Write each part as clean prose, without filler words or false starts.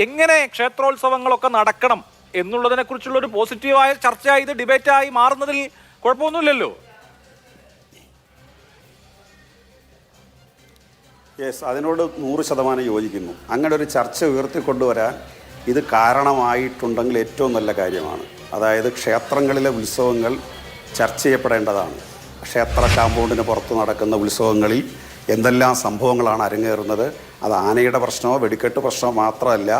എങ്ങനെ ക്ഷേത്രോത്സവങ്ങളൊക്കെ നടക്കണം എന്നുള്ളതിനെ കുറിച്ചുള്ള ഒരു പോസിറ്റീവായ ചർച്ചയായി ഇത് ഡിബേറ്റായി മാറുന്നതിൽ കുഴപ്പമൊന്നുമില്ലല്ലോ. യെസ്, അതിനോട് 100% യോജിക്കുന്നു. അങ്ങനെ ഒരു ചർച്ച ഉയർത്തിക്കൊണ്ടുവരാൻ ഇത് കാരണമായിട്ടുണ്ടെങ്കിൽ ഏറ്റവും നല്ല കാര്യമാണ്. അതായത് ക്ഷേത്രങ്ങളിലെ ഉത്സവങ്ങൾ ചർച്ച ചെയ്യപ്പെടേണ്ടതാണ്. ക്ഷേത്ര കാമ്പൗണ്ടിന് പുറത്ത് നടക്കുന്ന ഉത്സവങ്ങളിൽ എന്തെല്ലാം സംഭവങ്ങളാണ് അരങ്ങേറുന്നത്. അത് ആനയുടെ പ്രശ്നമോ വെടിക്കെട്ട് പ്രശ്നമോ മാത്രമല്ല,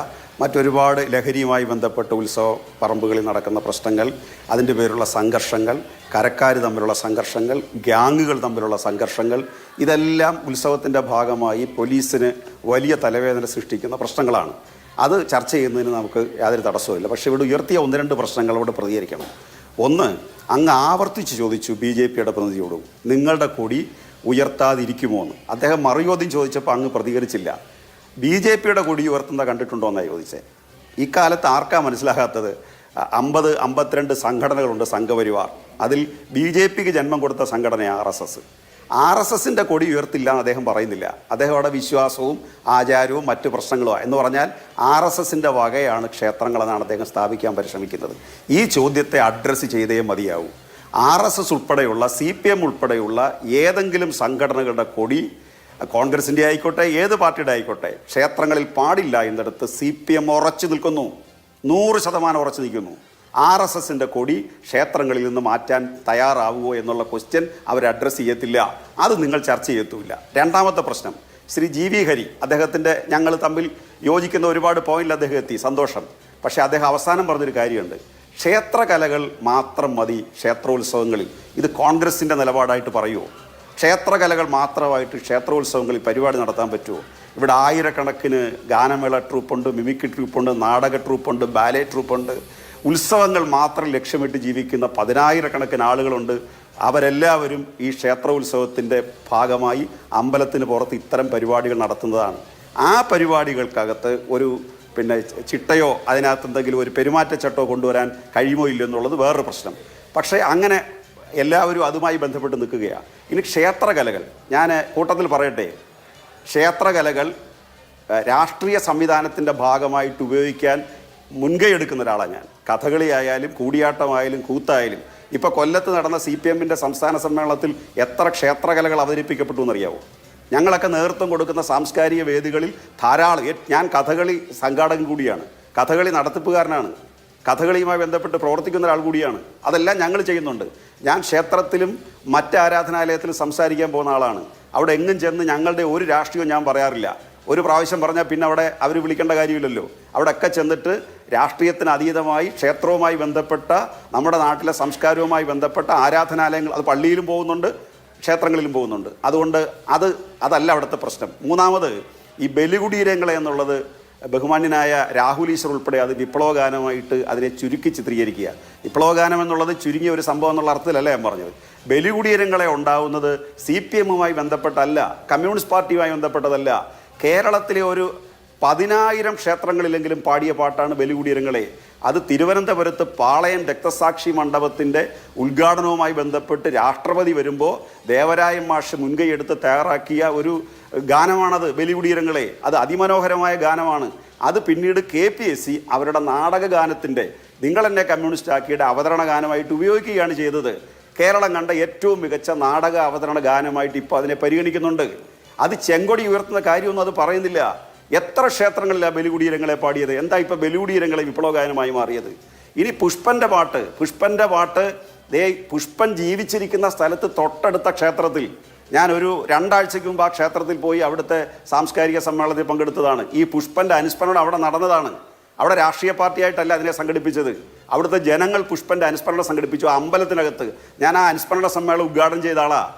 മറ്റൊരുപാട് ലഹരിയുമായി ബന്ധപ്പെട്ട ഉത്സവ പറമ്പുകളിൽ നടക്കുന്ന പ്രശ്നങ്ങൾ, അതിൻ്റെ പേരുള്ള സംഘർഷങ്ങൾ, കരക്കാർ തമ്മിലുള്ള സംഘർഷങ്ങൾ, ഗ്യാങ്ങുകൾ തമ്മിലുള്ള സംഘർഷങ്ങൾ, ഇതെല്ലാം ഉത്സവത്തിൻ്റെ ഭാഗമായി പോലീസിന് വലിയ തലവേദന സൃഷ്ടിക്കുന്ന പ്രശ്നങ്ങളാണ്. അത് ചർച്ച ചെയ്യുന്നതിന് നമുക്ക് യാതൊരു തടസ്സവുമില്ല. പക്ഷേ ഇവിടെ ഉയർത്തിയ 1-2 പ്രശ്നങ്ങളോട് പ്രതികരിക്കണം. ഒന്ന്, അങ്ങ് ആവർത്തിച്ച് ചോദിച്ചു BJPയുടെ പ്രതിനിധിയോടും, നിങ്ങളുടെ കൊടി ഉയർത്താതിരിക്കുമോ എന്ന്. അദ്ദേഹം മറുചോദ്യം ചോദിച്ചപ്പോൾ അങ്ങ് പ്രതികരിച്ചില്ല. BJPയുടെ കൊടി ഉയർത്തുന്ന കണ്ടിട്ടുണ്ടോ എന്നാണ് ചോദിച്ചത്. ഇക്കാലത്ത് ആർക്കാ മനസ്സിലാകാത്തത്? 50-52 സംഘടനകളുണ്ട് സംഘപരിവാർ. അതിൽ BJPക്ക് ജന്മം കൊടുത്ത സംഘടനയാണ് RSSൻ്റെ കൊടി ഉയർത്തില്ല എന്ന് അദ്ദേഹം പറയുന്നില്ല. അദ്ദേഹം അവിടെ വിശ്വാസവും ആചാരവും മറ്റു പ്രശ്നങ്ങളുമാണ് എന്ന് പറഞ്ഞാൽ RSSൻ്റെ വകയാണ് ക്ഷേത്രങ്ങളെന്നാണ് അദ്ദേഹം സ്ഥാപിക്കാൻ പരിശ്രമിക്കുന്നത്. ഈ ചോദ്യത്തെ അഡ്രസ്സ് ചെയ്തേ മതിയാവൂ. RSS ഉൾപ്പെടെയുള്ള CPM ഉൾപ്പെടെയുള്ള ഏതെങ്കിലും സംഘടനകളുടെ കൊടി, കോൺഗ്രസിൻ്റെ ആയിക്കോട്ടെ ഏത് പാർട്ടിയുടെ ആയിക്കോട്ടെ, ക്ഷേത്രങ്ങളിൽ പാടില്ല എന്നിടത്ത് CPM ഉറച്ചു നിൽക്കുന്നു, 100% ഉറച്ചു നിൽക്കുന്നു. RSSൻ്റെ കൊടി ക്ഷേത്രങ്ങളിൽ നിന്ന് മാറ്റാൻ തയ്യാറാവുമോ എന്നുള്ള ക്വസ്റ്റ്യൻ അവർ അഡ്രസ്സ് ചെയ്യത്തില്ല. അത് നിങ്ങൾ ചർച്ച ചെയ്യത്തുമില്ല. രണ്ടാമത്തെ പ്രശ്നം, ശ്രീ GV ഹരി, അദ്ദേഹത്തിൻ്റെ ഞങ്ങൾ തമ്മിൽ യോജിക്കുന്ന ഒരുപാട് പോയിന്റിൽ അദ്ദേഹം എത്തി, സന്തോഷം. പക്ഷേ അദ്ദേഹം അവസാനം പറഞ്ഞൊരു കാര്യമുണ്ട്, ക്ഷേത്രകലകൾ മാത്രം മതി ക്ഷേത്രോത്സവങ്ങളിൽ. ഇത് കോൺഗ്രസിൻ്റെ നിലപാടായിട്ട് പറയുമോ? ക്ഷേത്രകലകൾ മാത്രമായിട്ട് ക്ഷേത്രോത്സവങ്ങളിൽ പരിപാടി നടത്താൻ പറ്റുമോ? ഇവിടെ ആയിരക്കണക്കിന് ഗാനമേള ട്രൂപ്പുണ്ട്, മിമിക്രി ട്രൂപ്പുണ്ട്, നാടക ട്രൂപ്പുണ്ട്, ബാലെ ട്രൂപ്പുണ്ട്. ഉത്സവങ്ങൾ മാത്രം ലക്ഷ്യമിട്ട് ജീവിക്കുന്ന 10,000-കണക്കിന് ആളുകളുണ്ട്. അവരെല്ലാവരും ഈ ക്ഷേത്രോത്സവത്തിൻ്റെ ഭാഗമായി അമ്പലത്തിന് പുറത്ത് ഇത്തരം പരിപാടികൾ നടത്തുന്നതാണ്. ആ പരിപാടികൾക്കകത്ത് ഒരു ചിട്ടയോ അതിനകത്ത് എന്തെങ്കിലും ഒരു പെരുമാറ്റച്ചട്ടോ കൊണ്ടുവരാൻ കഴിയുമോ ഇല്ലയോ എന്നുള്ളത് വേറൊരു പ്രശ്നം. പക്ഷേ അങ്ങനെ എല്ലാവരും അതുമായി ബന്ധപ്പെട്ട് നിൽക്കുകയാണ്. ഇനി ക്ഷേത്രകലകൾ, ഞാൻ കൂട്ടത്തിൽ പറയട്ടെ, ക്ഷേത്രകലകൾ രാഷ്ട്രീയ സംവിധാനത്തിൻ്റെ ഭാഗമായിട്ട് ഉപയോഗിക്കാൻ മുൻകൈ എടുക്കുന്ന ഒരാളാണ് ഞാൻ. കഥകളി ആയാലും കൂടിയാട്ടമായാലും കൂത്തായാലും. ഇപ്പോൾ കൊല്ലത്ത് നടന്ന CPMൻ്റെ സംസ്ഥാന സമ്മേളനത്തിൽ എത്ര ക്ഷേത്രകലകൾ അവതരിപ്പിക്കപ്പെട്ടു എന്നറിയാവോ? ഞങ്ങളൊക്കെ നേതൃത്വം കൊടുക്കുന്ന സാംസ്കാരിക വേദികളിൽ ധാരാളം, ഞാൻ കഥകളി സംഘാടകൻ കൂടിയാണ്, കഥകളി നടത്തിപ്പുകാരനാണ്, കഥകളിയുമായി ബന്ധപ്പെട്ട് പ്രവർത്തിക്കുന്ന ഒരാൾ കൂടിയാണ്. അതെല്ലാം ഞങ്ങൾ ചെയ്യുന്നുണ്ട്. ഞാൻ ക്ഷേത്രത്തിലും മറ്റ് ആരാധനാലയത്തിലും സംസാരിക്കാൻ പോകുന്ന ആളാണ്. അവിടെ എങ്ങും ചെന്ന് ഞങ്ങളുടെ ഒരു രാഷ്ട്രീയവും ഞാൻ പറയാറില്ല. ഒരു പ്രാവശ്യം പറഞ്ഞാൽ പിന്നെ അവിടെ അവർ വിളിക്കേണ്ട കാര്യമില്ലല്ലോ. അവിടെയൊക്കെ ചെന്നിട്ട് രാഷ്ട്രീയത്തിന് അതീതമായി ക്ഷേത്രവുമായി ബന്ധപ്പെട്ട നമ്മുടെ നാട്ടിലെ സംസ്കാരവുമായി ബന്ധപ്പെട്ട ആരാധനാലയങ്ങൾ, അത് പള്ളിയിലും പോകുന്നുണ്ട്, ക്ഷേത്രങ്ങളിലും പോകുന്നുണ്ട്. അതുകൊണ്ട് അതല്ല അവിടുത്തെ പ്രശ്നം. മൂന്നാമത്, ഈ ബലികുടീരങ്ങളെ എന്നുള്ളത് ബഹുമാന്യനായ രാഹുൽ ഈശ്വർ ഉൾപ്പെടെ അത് വിപ്ലവഗാനമായിട്ട് അതിനെ ചുരുക്കി ചിത്രീകരിക്കുക. വിപ്ലവഗാനം എന്നുള്ളത് ചുരുങ്ങിയ ഒരു സംഭവം എന്നുള്ള അർത്ഥത്തിലല്ല ഞാൻ പറഞ്ഞത്. ബലികുടീരങ്ങളെ ഉണ്ടാവുന്നത് CPMുമായി ബന്ധപ്പെട്ടല്ല, കമ്മ്യൂണിസ്റ്റ് പാർട്ടിയുമായി ബന്ധപ്പെട്ടതല്ല. കേരളത്തിലെ ഒരു 10,000 ക്ഷേത്രങ്ങളിലെങ്കിലും പാടിയ പാട്ടാണ് ബലികുടീരങ്ങളെ. അത് തിരുവനന്തപുരത്ത് പാളയം രക്തസാക്ഷി മണ്ഡപത്തിൻ്റെ ഉദ്ഘാടനവുമായി ബന്ധപ്പെട്ട് രാഷ്ട്രപതി വരുമ്പോൾ ദേവരായം മാഷ് മുൻകൈ എടുത്ത് തയ്യാറാക്കിയ ഒരു ഗാനമാണത്, ബലികുടീരങ്ങളെ. അത് അതിമനോഹരമായ ഗാനമാണ്. അത് പിന്നീട് KPSC അവരുടെ നാടക ഗാനത്തിൻ്റെ, നിങ്ങളെന്നെ കമ്മ്യൂണിസ്റ്റ് ആക്കിയുടെ അവതരണ ഗാനമായിട്ട് ഉപയോഗിക്കുകയാണ് ചെയ്തത്. കേരളം കണ്ട ഏറ്റവും മികച്ച നാടക അവതരണ ഗാനമായിട്ട് ഇപ്പോൾ അതിനെ പരിഗണിക്കുന്നുണ്ട്. അത് ചെങ്കൊടി ഉയർത്തുന്ന കാര്യമൊന്നും അത് പറയുന്നില്ല. എത്ര ക്ഷേത്രങ്ങളിലാണ് ബലികുടീരങ്ങളെ പാടിയത്? എന്താ ഇപ്പോൾ ബലികുടീരങ്ങളെ വിപ്ലവഗാനമായി മാറിയത്? ഇനി പുഷ്പൻ്റെ പാട്ട് പുഷ്പൻ ജീവിച്ചിരിക്കുന്ന സ്ഥലത്ത് തൊട്ടടുത്ത ക്ഷേത്രത്തിൽ, ഞാൻ ഒരു 2 ആഴ്ചയ്ക്ക് മുമ്പ് ആ ക്ഷേത്രത്തിൽ പോയി അവിടുത്തെ സാംസ്കാരിക സമ്മേളനത്തിൽ പങ്കെടുത്തതാണ്. ഈ പുഷ്പൻ്റെ അനുസ്മരണം അവിടെ നടന്നതാണ്. അവിടെ രാഷ്ട്രീയ പാർട്ടിയായിട്ടല്ല അതിനെ സംഘടിപ്പിച്ചത്. അവിടുത്തെ ജനങ്ങൾ പുഷ്പൻ്റെ അനുസ്മരണം സംഘടിപ്പിച്ചു അമ്പലത്തിനകത്ത്. ഞാൻ ആ അനുസ്മരണ സമ്മേളനം ഉദ്ഘാടനം ചെയ്ത ആളാണ്.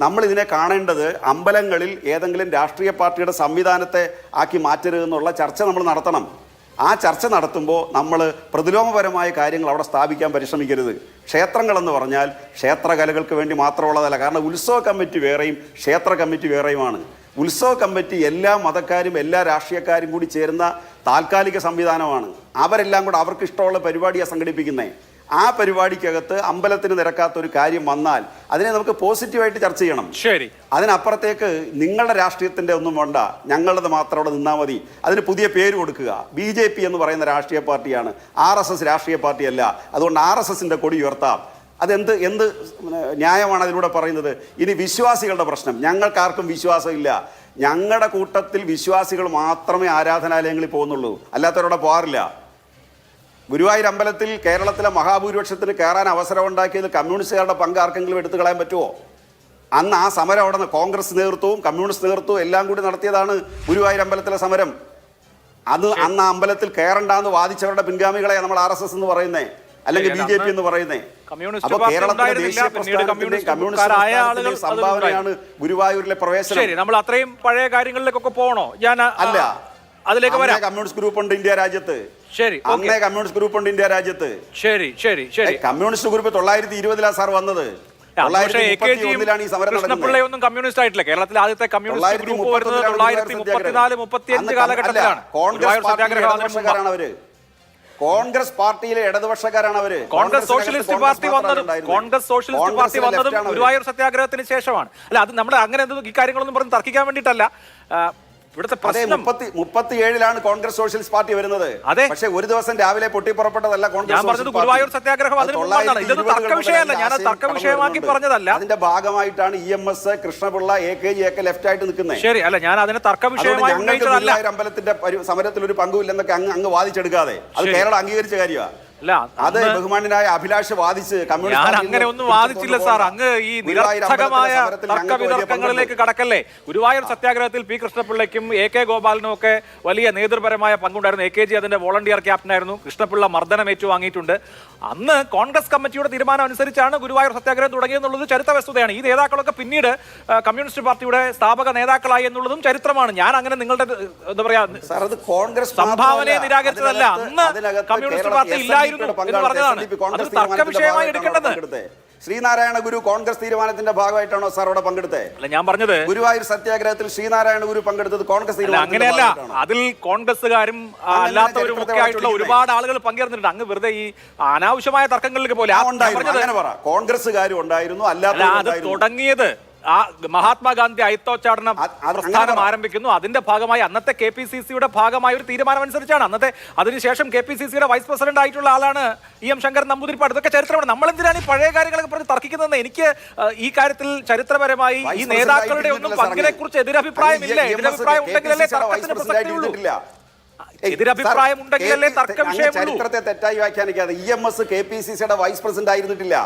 നമ്മളിതിനെ കാണേണ്ടത് അമ്പലങ്ങളിൽ ഏതെങ്കിലും രാഷ്ട്രീയ പാർട്ടിയുടെ സംവിധാനത്തെ ആക്കി മാറ്റരുതെന്നുള്ള ചർച്ച നമ്മൾ നടത്തണം. ആ ചർച്ച നടത്തുമ്പോൾ നമ്മൾ പ്രതിലോമപരമായ കാര്യങ്ങൾ അവിടെ സ്ഥാപിക്കാൻ പരിശ്രമിക്കരുത്. ക്ഷേത്രങ്ങളെന്ന് പറഞ്ഞാൽ ക്ഷേത്രകലകൾക്ക് വേണ്ടി മാത്രമുള്ളതല്ല. കാരണം ഉത്സവ കമ്മിറ്റി വേറെയും ക്ഷേത്ര കമ്മിറ്റി വേറെയുമാണ്. ഉത്സവ കമ്മിറ്റി എല്ലാ മതക്കാരും എല്ലാ രാഷ്ട്രീയക്കാരും കൂടി ചേരുന്ന താൽക്കാലിക സംവിധാനമാണ്. അവരെല്ലാം കൂടെ അവർക്ക് ഇഷ്ടമുള്ള പരിപാടിയാണ് സംഘടിപ്പിക്കുന്നത്. ആ പരിപാടിക്കകത്ത് അമ്പലത്തിന് നിരക്കാത്ത ഒരു കാര്യം വന്നാൽ അതിനെ നമുക്ക് പോസിറ്റീവായിട്ട് ചർച്ച ചെയ്യണം. ശരി, അതിനപ്പുറത്തേക്ക് നിങ്ങളുടെ രാഷ്ട്രീയത്തിന്റെ ഒന്നും വേണ്ട, ഞങ്ങളത് മാത്രം അവിടെ നിന്നാൽ മതി. അതിന് പുതിയ പേര് കൊടുക്കുക. BJP എന്ന് പറയുന്ന രാഷ്ട്രീയ പാർട്ടിയാണ്, RSS രാഷ്ട്രീയ പാർട്ടിയല്ല. അതുകൊണ്ട് RSSന്റെ കൊടി ഉയർത്താം. എന്ത് ന്യായമാണ് അതിലൂടെ പറയുന്നത്? ഇനി വിശ്വാസികളുടെ പ്രശ്നം, ഞങ്ങൾക്കാർക്കും വിശ്വാസമില്ല. ഞങ്ങളുടെ കൂട്ടത്തിൽ വിശ്വാസികൾ മാത്രമേ ആരാധനാലയങ്ങളിൽ പോകുന്നുള്ളൂ, അല്ലാത്തവരോടെ പോകാറില്ല. ഗുരുവായൂർ അമ്പലത്തിൽ കേരളത്തിലെ മഹാഭൂരിപക്ഷത്തിന് കയറാൻ അവസരം ഉണ്ടാക്കിയത് കമ്മ്യൂണിസ്റ്റുകാരുടെ പങ്ക് ആർക്കെങ്കിലും എടുത്തു കളയാൻ പറ്റുമോ? അന്ന് ആ സമരം അവിടെ നിന്ന് കോൺഗ്രസ് നേതൃത്വവും കമ്മ്യൂണിസ്റ്റ് നേതൃത്വവും എല്ലാം കൂടി നടത്തിയതാണ് ഗുരുവായൂർ അമ്പലത്തിലെ സമരം. അന്ന് ആ അമ്പലത്തിൽ കയറണ്ടെന്ന് വാദിച്ചവരുടെ പിൻഗാമികളെ നമ്മൾ RSS എന്ന് പറയുന്നേ, അല്ലെങ്കിൽ BJP എന്ന് പറയുന്നേ. അപ്പൊ കേരളത്തിലെ ദേശീയ പ്രസ്ഥാനത്തിന്റെയും കമ്മ്യൂണിസ്റ്റ് സംഭാവനയാണ് ഗുരുവായൂരിലെ പ്രവേശനം. ശരി, നമ്മൾ അത്രയും പഴയ കാര്യങ്ങളിലേക്കൊക്കെ പോകണോ? ഞാൻ അല്ല, അതിലേക്ക് വരാം. കമ്മ്യൂണിസ്റ്റ് ഗ്രൂപ്പ് ഉണ്ട് ഇന്ത്യ രാജ്യത്ത്. ശരി, അന്നേ കമ്മ്യൂണിസ്റ്റ് ഗ്രൂപ്പ് ഉണ്ട് ഇന്ത്യ രാജ്യത്ത്. ശരി ശരി ശരി. കമ്മ്യൂണിസ്റ്റ് ഗ്രൂപ്പ് 920 സാർ വന്നത്. 931 ഈ സമരം കൃഷ്ണപിള്ളയൊന്നും കമ്മ്യൂണിസ്റ്റ് ആയിട്ടില്ല. കേരളത്തിലെ ആദ്യത്തെ കമ്മ്യൂണിസ്റ്റ് ഗ്രൂപ്പ് വരുന്നത് 1934-35 കാലഘട്ടത്തിലാണ്. കോൺഗ്രസ് പാർട്ടിയിലെ ഇടതുപക്ഷക്കാരാണ് അവര്. കോൺഗ്രസ് സോഷ്യലിസ്റ്റ് പാർട്ടി വന്നതും ഗുരുവായൂർ സത്യാഗ്രഹത്തിന് ശേഷമാണ്. അല്ല, അത് നമ്മുടെ അങ്ങനെ ഈ കാര്യങ്ങളൊന്നും പറഞ്ഞ് തർക്കിക്കാൻ വേണ്ടിയിട്ടല്ല. ഇവിടുത്തെ 37 കോൺഗ്രസ് സോഷ്യലിസ്റ്റ് പാർട്ടി വരുന്നത്. അതെ, പക്ഷേ ഒരു ദിവസം രാവിലെ പൊട്ടിപ്പുറപ്പെട്ടതല്ല കോൺഗ്രസ്. ഞാൻ പറഞ്ഞത് ഗുരുവായൂർ സത്യാഗ്രഹം അതിന് മുമ്പാണ്. ഇതൊന്നും തർക്ക വിഷയമല്ല, ഞാൻ തർക്ക വിഷയമാക്കി പറഞ്ഞതല്ല. അതിന്റെ ഭാഗമായിട്ടാണ് EMS, കൃഷ്ണപിള്ള, AKG ഒക്കെ ലെഫ്റ്റ് ആയിട്ട് നിൽക്കുന്നത്. ശരി, അല്ല, ഞാൻ അതിനെ തർക്ക വിഷയമായി ഉന്നയിച്ചതല്ല. അമ്പലത്തിന്റെ സമരത്തിൽ ഒരു പങ്കുമില്ലെന്നൊക്കെ അങ്ങ് വാദിച്ചെടുക്കാതെ അത് കേരളം അംഗീകരിച്ച കാര്യമാണ്. അത് ബഹുമാനായ അഭിലാഷ് വാദിച്ച് ഞാൻ അങ്ങനെ ഒന്നും വാദിച്ചില്ല സാർ. അങ്ങ് ഈ നിരർത്ഥകമായ തർക്ക വിതർക്കങ്ങളിലേക്ക് കടക്കല്ലേ. ഗുരുവായൂർ സത്യാഗ്രഹത്തിൽ P. കൃഷ്ണപിള്ളയ്ക്കും AK ഗോപാലനും ഒക്കെ വലിയ നേതൃപരമായ പങ്കുണ്ടായിരുന്നു. AKG അതിന്റെ വോളണ്ടിയർ ക്യാപ്റ്റനായിരുന്നു. കൃഷ്ണപിള്ള മർദ്ദനം ഏറ്റുവാങ്ങിയിട്ടുണ്ട്. അന്ന് കോൺഗ്രസ് കമ്മിറ്റിയുടെ തീരുമാനം അനുസരിച്ചാണ് ഗുരുവായൂർ സത്യാഗ്രഹം തുടങ്ങിയെന്നുള്ളത് ചരിത്ര വസ്തുതയാണ്. ഈ നേതാക്കളൊക്കെ പിന്നീട് കമ്മ്യൂണിസ്റ്റ് പാർട്ടിയുടെ സ്ഥാപക നേതാക്കളായി എന്നുള്ളതും ചരിത്രമാണ്. ഞാൻ അങ്ങനെ നിങ്ങളുടെ എന്താ പറയാ സംഭാവനയെ നിരാകരിച്ചതല്ല. അന്ന് കമ്മ്യൂണിസ്റ്റ് പാർട്ടി ഇല്ലായിരുന്നു എന്ന് പറഞ്ഞതാണ്. അത് തർക്ക വിഷയമായി എടുക്കേണ്ടത്. ശ്രീനാരായണ ഗുരു കോൺഗ്രസ് തീരുമാനത്തിന്റെ ഭാഗമായിട്ടാണോ സാർ അവിടെ പങ്കെടുത്തത്? അല്ല, ഞാൻ പറഞ്ഞത് ഗുരുവായൂർ സത്യാഗ്രഹത്തിൽ ശ്രീനാരായണ ഗുരു പങ്കെടുത്തത് കോൺഗ്രസ് തീരുമാനം അങ്ങനെയല്ല. അതിൽ കോൺഗ്രസ്സുകാരും അല്ലാത്തവരും ഒക്കെ ആയിട്ടുള്ള ഒരുപാട് ആളുകൾ പങ്കെടുത്തിട്ടുണ്ട്. അങ്ങ് വെറുതെ ഈ അനാവശ്യമായ തർക്കങ്ങളിലേക്ക് പോലെ കോൺഗ്രസ്സുകാരും ഉണ്ടായിരുന്നു, അത് തുടങ്ങിയത് ആ മഹാത്മാഗാന്ധി അയിത്തോച്ചാടന പ്രസ്ഥാനം ആരംഭിക്കുന്നു. അതിന്റെ ഭാഗമായി അന്നത്തെ KPCCയുടെ ഭാഗമായ ഒരു തീരുമാനം അനുസരിച്ചാണ്. അതിനുശേഷം KPCCയുടെ വൈസ് പ്രസിഡന്റ് ആയിട്ടുള്ള ആളാണ് EM ശങ്കരൻ നമ്പൂതിരിപ്പാട്. ഇതൊക്കെ ചരിത്രമാണ്. നമ്മളെന്തിനാണ് ഈ പഴയ കാര്യങ്ങളൊക്കെ പറഞ്ഞ് തർക്കിക്കുന്നതെന്ന് എനിക്ക് ഈ കാര്യത്തിൽ ചരിത്രപരമായി ഈ നേതാക്കളുടെ ഒന്നും പങ്കിനെ കുറിച്ച് എതിരഭിപ്രായമില്ല. എതിരഭിപ്രായം ഉണ്ടെങ്കിലല്ലേ തർക്കത്തിന് പ്രസക്തിയുള്ളൂ. എതിരഭിപ്രായം ഉണ്ടെങ്കിലല്ലേ തർക്ക വിഷയമുള്ളൂ. ചരിത്രത്തെ തെറ്റായി വ്യാഖ്യാനിക്കാതെ EMS KPCCയുടെ വൈസ് പ്രസിഡന്റ് ആയിരുന്നിട്ടില്ല.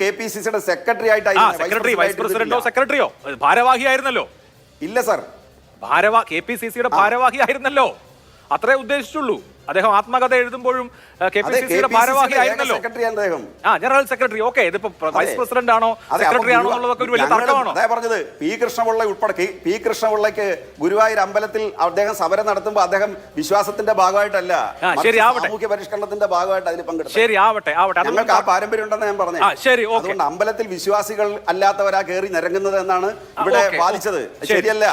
KPCCയുടെ സെക്രട്ടറി ആയിട്ടായിരുന്നു. വൈസ് പ്രസിഡന്റോ സെക്രട്ടറിയോ ഭാരവാഹിയായിരുന്നല്ലോ. ഇല്ല സാർ, KPCCയുടെ ഭാരവാഹി ആയിരുന്നല്ലോ. അത്രേ ഉദ്ദേശിച്ചുള്ളൂ. അദ്ദേഹം ആത്മകഥ എഴുതുമ്പോഴും KPCCയുടെ ഭാരവാഹി ആയിരുന്നല്ലോ. General secretary. ഓക്കെ, ഇതിപ്പോ വൈസ് പ്രസിഡന്റ് ആണോ സെക്രട്ടറി ആണോ എന്നുള്ളതൊക്കെ ഒരു വലിയ തർക്കമാണോ? അതാ പറഞ്ഞത്. P. കൃഷ്ണപിള്ള ഉൾപ്പെടെ P. കൃഷ്ണപിള്ളയ്ക്ക് ഗുരുവായൂർ അമ്പലത്തിൽ അദ്ദേഹം സമരം നടത്തുമ്പോൾ അദ്ദേഹം വിശ്വാസത്തിന്റെ ഭാഗമായിട്ടല്ല, സാമൂഹ്യ പരിഷ്കരണത്തിന്റെ ഭാഗമായിട്ട് അതിൽ പങ്കെടുത്തു. ശരി, ആവട്ടെ. ഞങ്ങൾക്ക് ആ പാരമ്പര്യം ഉണ്ടെന്ന് ഞാൻ പറഞ്ഞു. ശരി, അതുകൊണ്ട് അമ്പലത്തിൽ വിശ്വാസികൾ അല്ലാത്തവരാ കയറി നിരങ്ങുന്നത് എന്നാണ് ഇവിടെ വാദിച്ചത്. ശരിയല്ല.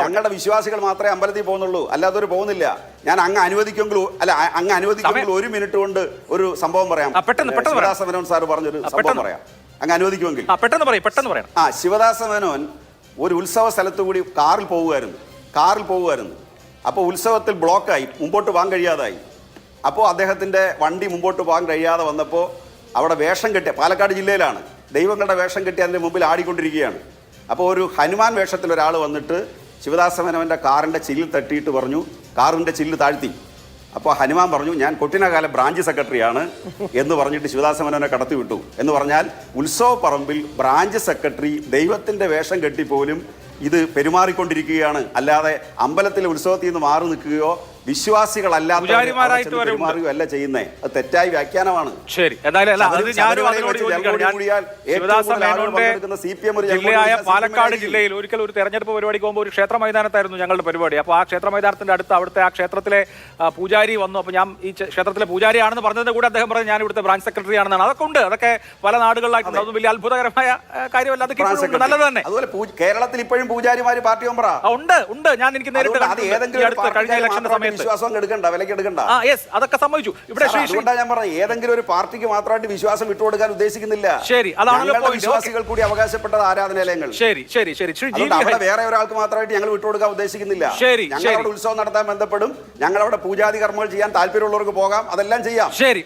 ഞങ്ങളുടെ വിശ്വാസികൾ മാത്രമേ അമ്പലത്തിൽ പോകുന്നുള്ളൂ, അല്ലാത്തവർ പോകുന്നില്ല. ഞാൻ അങ്ങ് അനുവദിക്കുമെങ്കിൽ ഒരു മിനിറ്റ് കൊണ്ട് ഒരു സംഭവം പറയാം. ശിവദാസ മേനോൻ സാർ പറഞ്ഞൊരു സംഭവം പറയാം, അങ്ങ് അനുവദിക്കുമെങ്കിൽ. ശിവദാസ മേനോൻ ഒരു ഉത്സവ സ്ഥലത്തു കൂടി കാറിൽ പോകുമായിരുന്നു. അപ്പോൾ ഉത്സവത്തിൽ ബ്ലോക്കായി, മുമ്പോട്ട് പോകാൻ കഴിയാതായി. അപ്പോൾ അദ്ദേഹത്തിൻ്റെ വണ്ടി മുമ്പോട്ട് പോകാൻ കഴിയാതെ വന്നപ്പോൾ അവിടെ വേഷം കെട്ടി, പാലക്കാട് ജില്ലയിലാണ്, ദൈവങ്ങളുടെ വേഷം കെട്ടി അതിൻ്റെ മുമ്പിൽ ആടിക്കൊണ്ടിരിക്കുകയാണ്. അപ്പോൾ ഒരു ഹനുമാൻ വേഷത്തിൽ ഒരാൾ വന്നിട്ട് ശിവദാസ മേനോൻ്റെ കാറിൻ്റെ ചില്ലിൽ തട്ടിയിട്ട് പറഞ്ഞു, കാറിൻ്റെ ചില്ല് താഴ്ത്തി. അപ്പോൾ ഹനുമാൻ പറഞ്ഞു, ഞാൻ കൊട്ടിനകാല ബ്രാഞ്ച് സെക്രട്ടറിയാണ് എന്ന് പറഞ്ഞിട്ട് ശിവദാസ മേനോനെ കടത്തി വിട്ടു. എന്ന് പറഞ്ഞാൽ ഉത്സവ പറമ്പിൽ ബ്രാഞ്ച് സെക്രട്ടറി ദൈവത്തിൻ്റെ വേഷം കെട്ടിപ്പോലും ഇത് പെരുമാറിക്കൊണ്ടിരിക്കുകയാണ്. അല്ലാതെ അമ്പലത്തിലെ ഉത്സവത്തിൽ നിന്ന് മാറി നിൽക്കുകയോ വിശ്വാസികളല്ലാത്ത അല്ല ചെയ്യുന്നേ. അത് തെറ്റായ വ്യാഖ്യാനമാണ്. ശരി, പാലക്കാട് ജില്ലയിൽ ഒരിക്കൽ ഒരു തെരഞ്ഞെടുപ്പ് പരിപാടിക്ക് പോകുമ്പോൾ ഒരു ക്ഷേത്ര മൈതാനത്തായിരുന്നു ഞങ്ങളുടെ പരിപാടി. അപ്പോൾ ആ ക്ഷേത്ര മൈതാനത്തിന്റെ അടുത്ത് അവിടുത്തെ ആ ക്ഷേത്രത്തിലെ പൂജാരി വന്നു. അപ്പോൾ ഞാൻ ഈ ക്ഷേത്രത്തിലെ പൂജാരിയാണെന്ന് പറഞ്ഞതിന്റെ കൂടെ അദ്ദേഹം പറഞ്ഞു ഞാൻ ഇവിടുത്തെ ബ്രാഞ്ച് സെക്രട്ടറി ആണെന്നാണ്. അതൊക്കെ ഉണ്ട്, അതൊക്കെ പല നാടുകളിലായിട്ടുണ്ട്. അതൊന്നും വലിയ അത്ഭുതകരമായ കാര്യമല്ല. അതൊക്കെ നല്ലത് തന്നെ. അതുപോലെ കേരളത്തിൽ ഇപ്പോഴും പൂജാരിമാര് പാർട്ടി മെമ്പറാ ഉണ്ട്. ഞാൻ എനിക്ക് നേരിട്ട് കഴിഞ്ഞ ഇലക്ഷന്റെ സമയത്ത് സമയത്ത് വിശ്വാസം എടുക്കണ്ട, വിലക്ക് എടുക്കണ്ട. യെസ്, അതൊക്കെ സംഭവിച്ചു. ഇവിടെ അതുകൊണ്ടാണ് ഞാൻ പറഞ്ഞത്, ഏതെങ്കിലും ഒരു പാർട്ടിക്ക് മാത്രമായിട്ട് വിശ്വാസം വിട്ടുകൊടുക്കാൻ ഉദ്ദേശിക്കുന്നില്ല. ശരി, അതാണല്ലോ വിശ്വാസികൾ കൂടി അവകാശപ്പെട്ട ആരാധനാലയങ്ങൾ. ശരി ശരി ശരി അവിടെ വേറെ ഒരാൾക്ക് മാത്രമായിട്ട് ഞങ്ങൾ വിട്ടുകൊടുക്കാൻ ഉദ്ദേശിക്കുന്നില്ല. ഞങ്ങൾ അവിടെ ഉത്സവം നടത്താൻ ബന്ധപ്പെടും, ഞങ്ങൾ അവിടെ പൂജാതി കർമ്മങ്ങൾ ചെയ്യാൻ താല്പര്യമുള്ളവർക്ക് പോകാം, അതെല്ലാം ചെയ്യാം. ശരി.